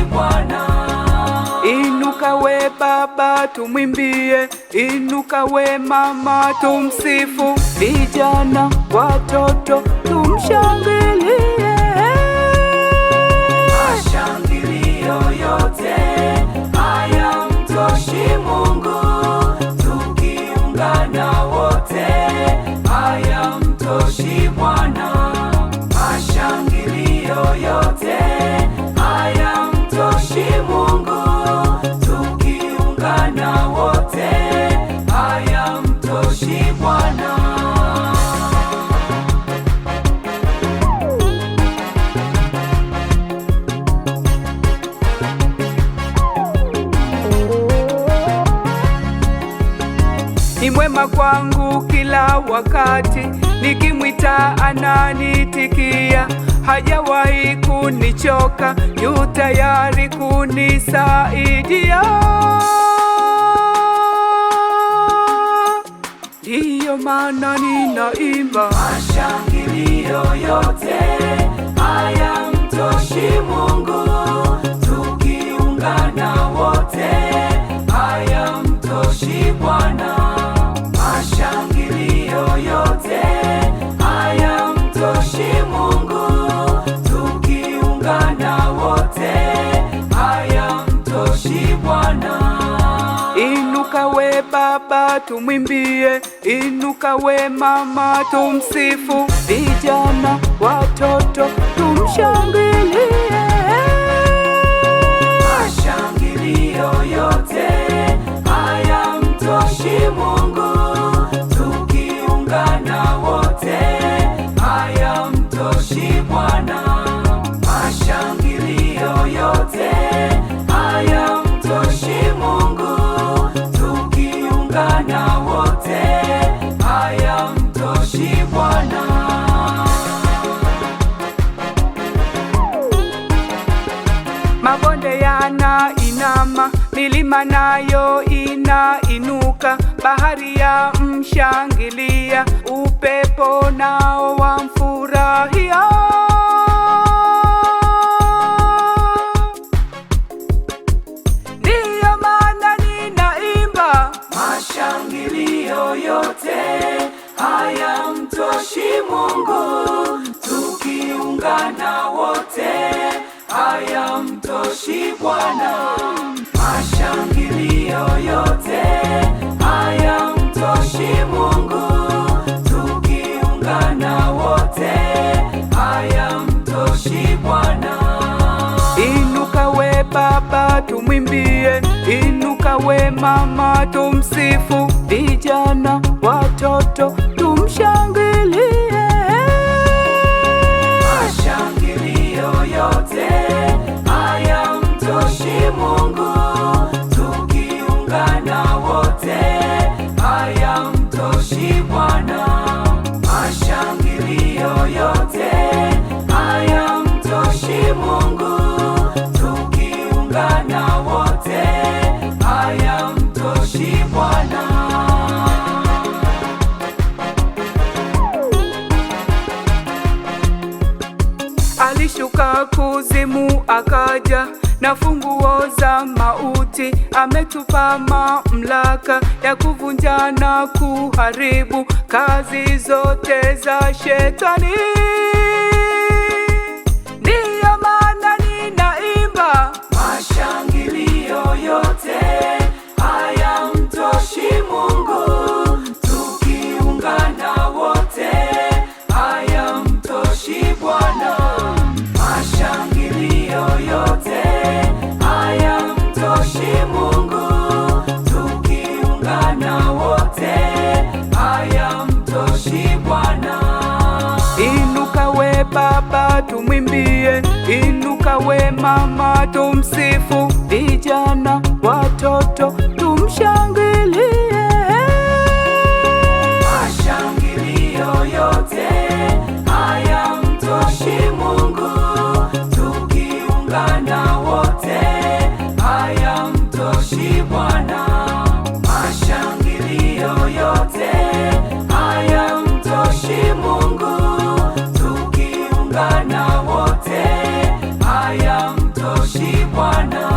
Bwana. Inuka we baba tumwimbie, inuka we mama tumsifu, vijana watoto tumshangilie. Mashangilio yote hayamtoshi Mungu, tukiungana wote hayamtoshi Bwana. Mashangilio yote hayamtoshi Mungu, tukiungana wote hayamtoshi Bwana. Ni mwema kwangu kila wakati, nikimwita ananitikia. Hajawahi kunichoka, yu tayari kunisaidia. Ndiyo maana ninaimba. Mashangilio yote hayamtoshi Mungu, tukiungana wote hayamtoshi Bwana. Mashangilio yote hayamtoshi Mungu, tukiungana wote hayamtoshi Bwana. Inuka we baba tumwimbie, inuka we mama tumsifu, vijana watoto tumshangilie. Mashangilio yote hayamtoshi Mungu, tukiungana wote hayamtoshi Bwana. Mashangilio yote hayamtoshi Mungu, tukiungana wote hayamtoshi Bwana. Mabonde yanainama, milima nayo inainuka, bahari ya mshangilia, upepo nao wamfurahia. Ndiyo maana ninaimba. Mashangilio yote hayamtoshi Mungu, tukiungana wote hayamtoshi Bwana. Mashangilio yote hayamtoshi Mungu, tukiungana wote hayamtoshi Bwana. Inuka we baba tumwimbie, inuka we mama tumsifu, vijana watoto tumshangilie. Mashangilio yote hayamtoshi Mungu, tukiungana wote hayamtoshi Bwana. Mashangilio yote hayamtoshi Mungu, tukiungana wote hayamtoshi Bwana. Alishuka kuzimu akaja na funguo za mauti, ametupa mamlaka ya kuvunja na kuharibu kazi zote za Shetani. Ndiyo maana ninaimba. Mashangilio yote hayamtoshi Mungu, tukiungana wote hayamtoshi Bwana. Mashangilio yote hayamtoshi Mungu, tukiungana wote hayamtoshi Bwana. Inuka we baba tumwimbie, inuka we mama tumsifu, vijana watoto tumshangilie. Mashangilio yote hayamtoshi Mungu, tukiungana wote hayamtoshi Bwana. Mashangilio yote hayamtoshi Mungu, tukiungana wote hayamtoshi Bwana.